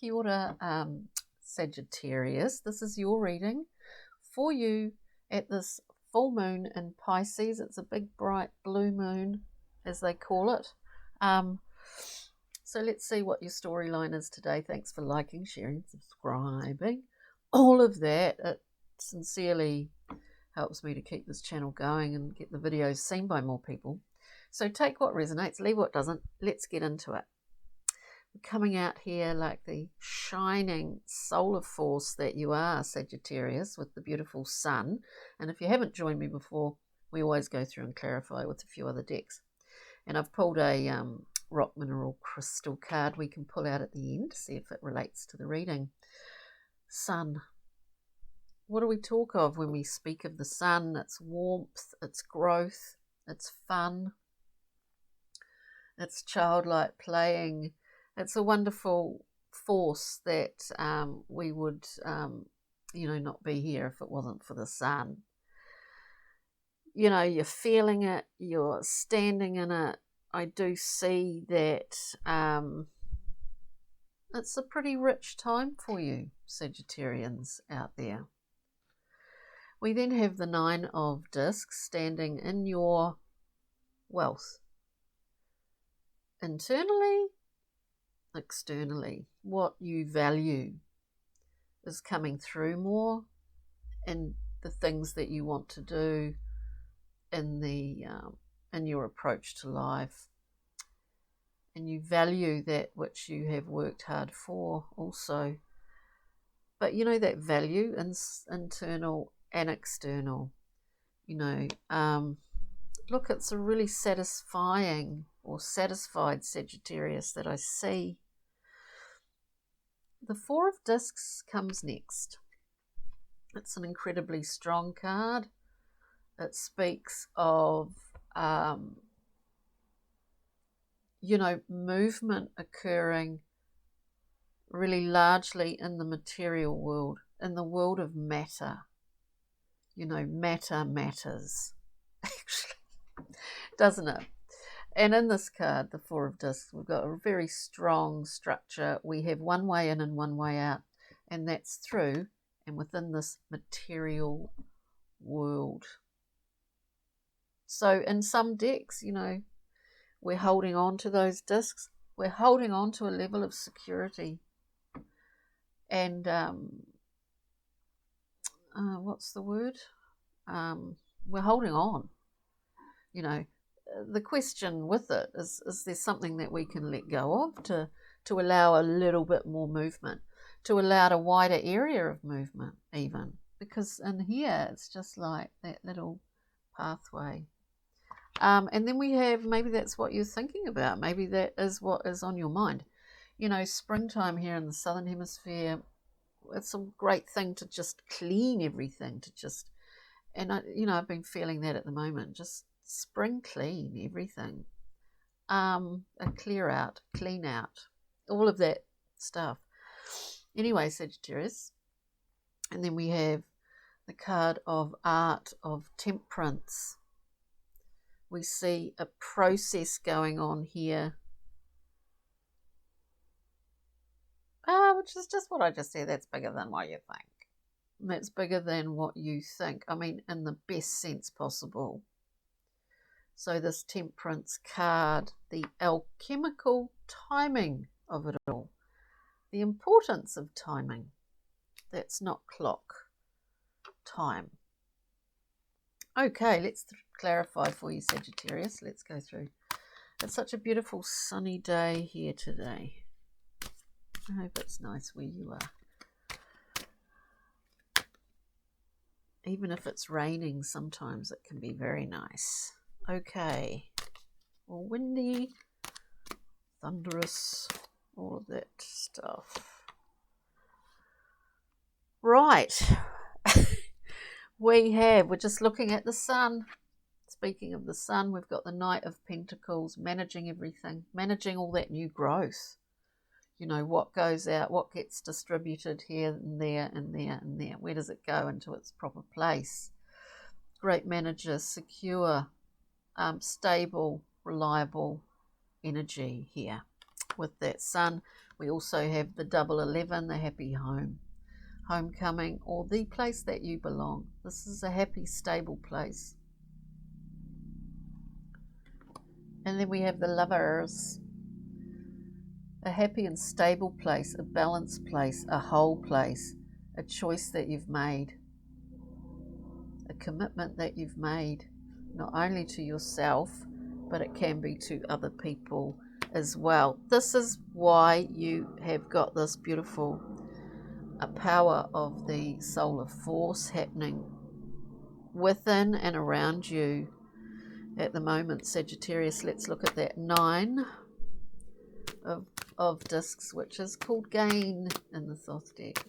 Kia ora, Sagittarius. This is your reading for you at this full moon in Pisces. It's a big, bright blue moon, as they call it. So let's see what your storyline is today. Thanks for liking, sharing, subscribing, all of that. It sincerely helps me to keep this channel going and get the videos seen by more people. So take what resonates, leave what doesn't. Let's get into it. We're coming out here like the shining solar force that you are, Sagittarius, with the beautiful sun. And if you haven't joined me before, we always go through and clarify with a few other decks. And I've pulled a rock mineral crystal card we can pull out at the end to see if it relates to the reading. Sun. What do we talk of when we speak of the sun? It's warmth, it's growth, it's fun, it's childlike playing. It's a wonderful force that we would, not be here if it wasn't for the sun. You know, you're feeling it, you're standing in it. I do see that it's a pretty rich time for you, Sagittarians out there. We then have the Nine of Discs standing in your wealth. Internally, externally, what you value is coming through more in the things that you want to do in your approach to life. And you value that which you have worked hard for also. But you know that value, internal and external, look, it's a really satisfying or satisfied Sagittarius that I see. The Four of Discs comes next. It's an incredibly strong card. It speaks of, movement occurring really largely in the material world, in the world of matter. Matter matters, actually, doesn't it? And in this card, the Four of Discs, we've got a very strong structure. We have one way in and one way out, and that's through and within this material world. So in some decks, we're holding on to those discs. We're holding on to a level of security. And what's the word? We're holding on. The question with it is there something that we can let go of to allow a little bit more movement, to allow a wider area of movement even? Because in here, it's just like that little pathway. And then we have, maybe that's what you're thinking about. Maybe that is what is on your mind. Springtime here in the Southern Hemisphere, it's a great thing to just clean everything, I've been feeling that at the moment, just spring clean everything, a clear out, clean out, all of that stuff. Anyway, Sagittarius, and then we have the card of Art of Temperance. We see a process going on here, which is just what I just said. That's bigger than what you think. That's bigger than what you think. I mean, in the best sense possible. So this Temperance card, the alchemical timing of it all, the importance of timing. That's not clock time. Okay, let's clarify for you, Sagittarius. Let's go through. It's such a beautiful sunny day here today. I hope it's nice where you are. Even if it's raining, sometimes it can be very nice. Okay. Or windy, thunderous, all of that stuff. Right. We're just looking at the sun. Speaking of the sun, we've got the Knight of Pentacles, managing everything, managing all that new growth. What goes out, what gets distributed here and there and there and there. Where does it go into its proper place? Great manager, secure, stable, reliable energy here. with that sun. We also have the double 11, the happy home, homecoming, or the place that you belong. This is a happy, stable place. And then we have the Lovers, a happy and stable place, a balanced place, a whole place, a choice that you've made, a commitment that you've made, not only to yourself, but it can be to other people as well. This is why you have got this beautiful power of the solar force happening within and around you at the moment, Sagittarius. Let's look at that 9 of discs, which is called gain in the Thoth deck,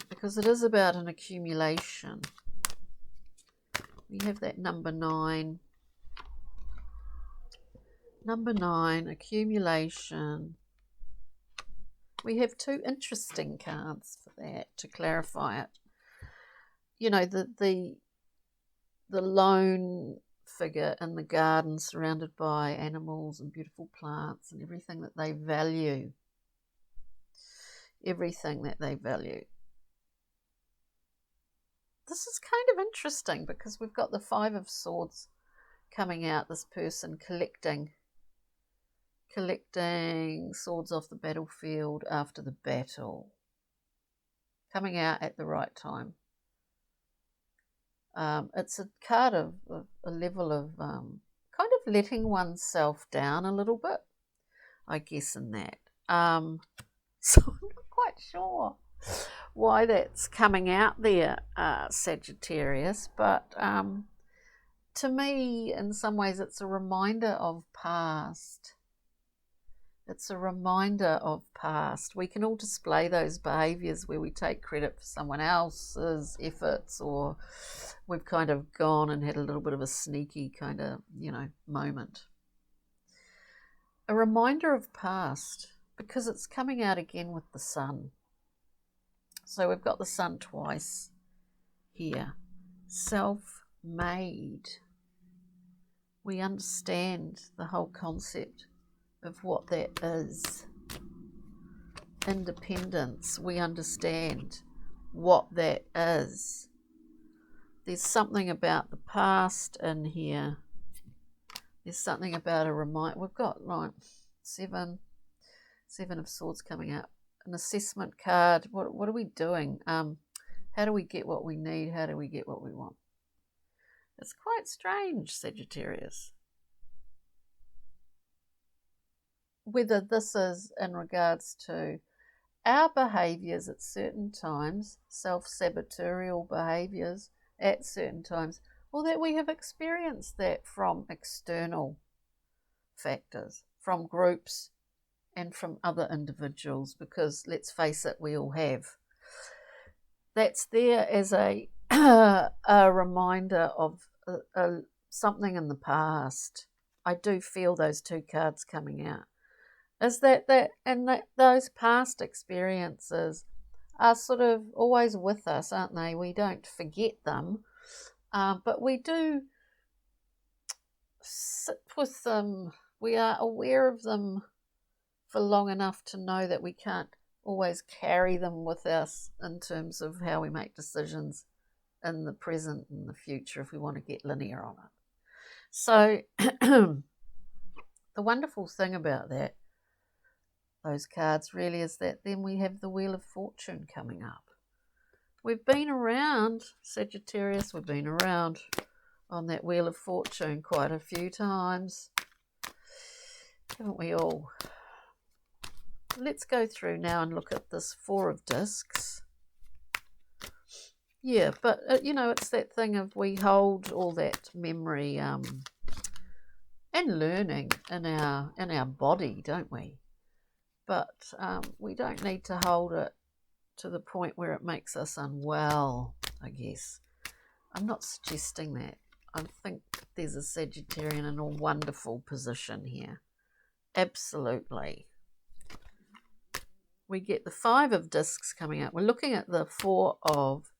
because it is about an accumulation. We have that number 9. Number 9, accumulation. We have 2 interesting cards for that to clarify it. You know, the lone figure in the garden surrounded by animals and beautiful plants and everything that they value. Everything that they value. This is kind of interesting because we've got the 5 of Swords coming out, this person collecting swords off the battlefield after the battle, coming out at the right time. It's a card of a level of kind of letting oneself down a little bit, I guess, in that. So I'm not quite sure why that's coming out there, Sagittarius, but to me, in some ways, it's a reminder of past. It's a reminder of past. We can all display those behaviours where we take credit for someone else's efforts, or we've kind of gone and had a little bit of a sneaky kind of, moment. A reminder of past, because it's coming out again with the sun. So we've got the sun twice here. Self-made. We understand the whole concept of what that is. Independence, we understand what that is. There's something about the past in here. There's something about a reminder. We've got like 7 of Swords coming up. An assessment card. What are we doing? How do we get what we need? How do we get what we want? It's quite strange, Sagittarius. Whether this is in regards to our behaviours at certain times, self-sabotorial behaviours at certain times, or that we have experienced that from external factors, from groups and from other individuals, because let's face it, we all have. That's there as a reminder of something in the past. I do feel those 2 cards coming out. Is that those past experiences are sort of always with us, aren't they? We don't forget them, but we do sit with them. We are aware of them for long enough to know that we can't always carry them with us in terms of how we make decisions in the present and the future, if we want to get linear on it. So the wonderful thing about that, those cards, really, is that then we have the Wheel of Fortune coming up. We've been around, Sagittarius, we've been around on that Wheel of Fortune quite a few times, haven't we all? Let's go through now and look at this 4 of discs. Yeah, but it's that thing of we hold all that memory and learning in our body, don't we? But we don't need to hold it to the point where it makes us unwell, I guess. I'm not suggesting that. I think there's a Sagittarian in a wonderful position here. Absolutely. We get the 5 of discs coming out. We're looking at the 4 of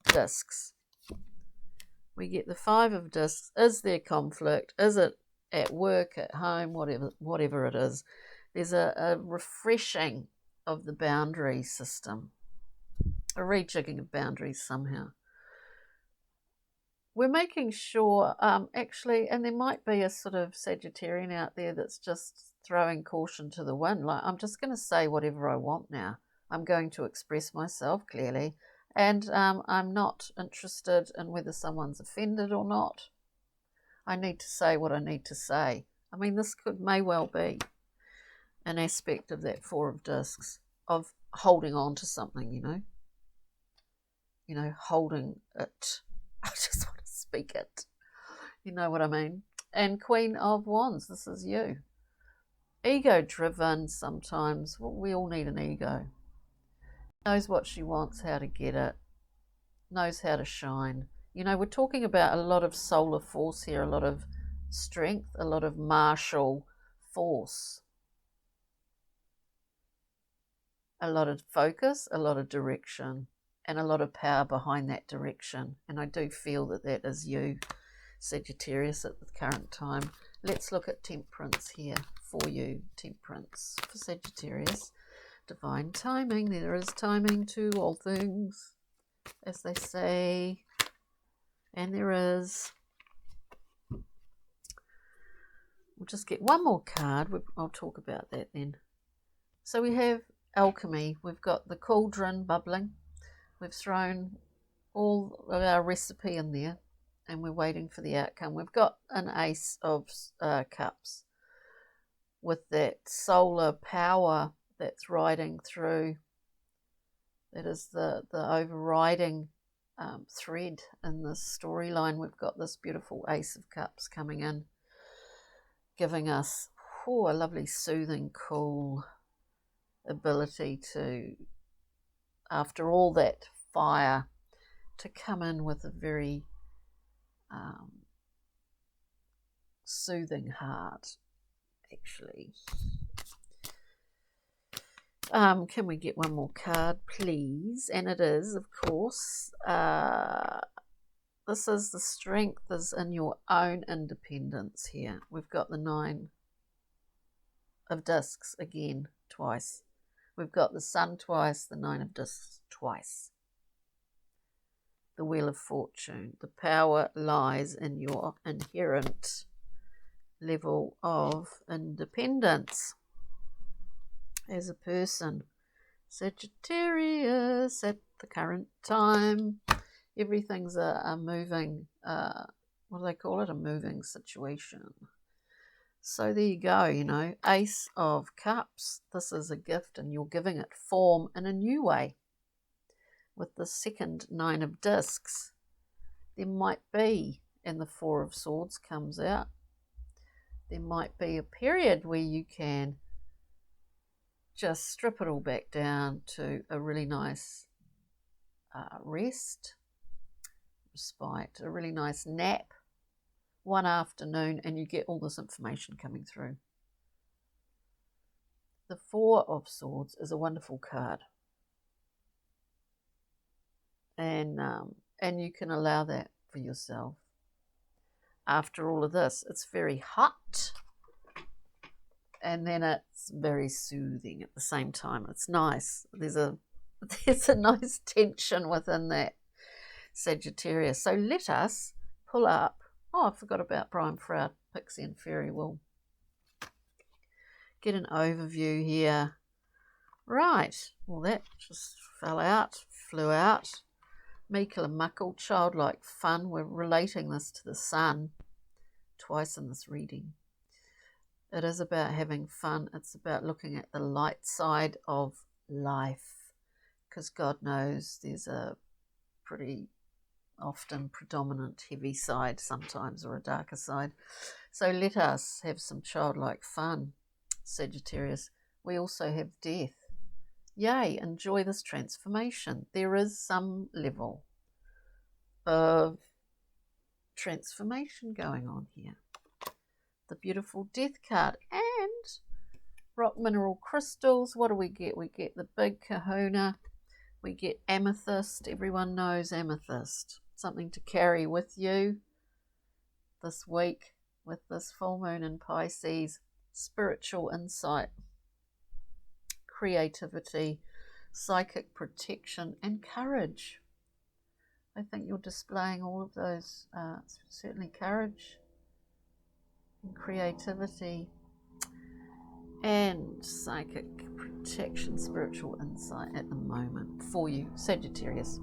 discs. We get the 5 of discs. Is there conflict? Is it at work, at home, whatever it is. There's a refreshing of the boundary system, a rejigging of boundaries somehow. We're making sure, actually, and there might be a sort of Sagittarian out there that's just throwing caution to the wind. Like, I'm just going to say whatever I want now. I'm going to express myself clearly, and I'm not interested in whether someone's offended or not. I need to say what I need to say. I mean, this may well be an aspect of that Four of Discs, of holding on to something, holding it. I just want to speak it. You know what I mean? And Queen of Wands, this is you. Ego-driven sometimes. Well, we all need an ego. Knows what she wants, how to get it. Knows how to shine. We're talking about a lot of solar force here, a lot of strength, a lot of martial force. A lot of focus, a lot of direction, and a lot of power behind that direction. And I do feel that that is you, Sagittarius, at the current time. Let's look at Temperance here for you, Temperance, for Sagittarius. Divine timing. There is timing to all things, as they say. And there is. We'll just get one more card. I'll talk about that then. So we have alchemy. We've got the cauldron bubbling. We've thrown all of our recipe in there, and we're waiting for the outcome. We've got an Ace of Cups with that solar power that's riding through. That is the overriding thread in this storyline. We've got this beautiful Ace of Cups coming in, giving us a lovely, soothing, cool ability to, after all that fire, to come in with a very soothing heart, actually. Can we get one more card, please? And it is, of course, this is the strength is in your own independence here. We've got the Nine of Discs again, twice. We've got the Sun twice, the Nine of Discs twice. The Wheel of Fortune. The power lies in your inherent level of independence as a person. Sagittarius, at the current time, everything's a moving, what do they call it? A moving situation. So there you go, Ace of Cups. This is a gift, and you're giving it form in a new way. With the second Nine of Discs, there might be, and the Four of Swords comes out, there might be a period where you can just strip it all back down to a really nice rest, respite, a really nice nap, one afternoon, and you get all this information coming through. The Four of Swords is a wonderful card. And you can allow that for yourself. After all of this, it's very hot, and then it's very soothing at the same time. It's nice. There's a nice tension within that, Sagittarius. So let us pull up. Oh, I forgot about Brian Froud, Pixie and Fairy. We'll get an overview here. Right. Well, that just flew out. Meikle and Muckle, childlike fun. We're relating this to the sun twice in this reading. It is about having fun. It's about looking at the light side of life, because God knows there's a pretty often predominant heavy side sometimes, or a darker side. So let us have some childlike fun, Sagittarius. We also have death. Yay, enjoy this transformation. There is some level of transformation going on here. The beautiful Death card and rock mineral crystals. What do we get? We get the big kahuna. We get amethyst. Everyone knows amethyst. Something to carry with you this week. with this full moon in Pisces, spiritual insight, creativity, psychic protection, and courage. I think you're displaying all of those, certainly courage and creativity and psychic protection, spiritual insight at the moment for you, Sagittarius.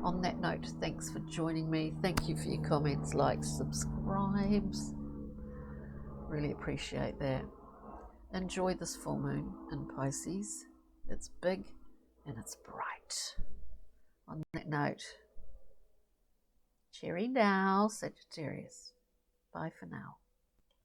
On that note, thanks for joining me. Thank you for your comments, likes, subscribes. Really appreciate that. Enjoy this full moon in Pisces. It's big and it's bright. On that note, cherry now, Sagittarius. Bye for now.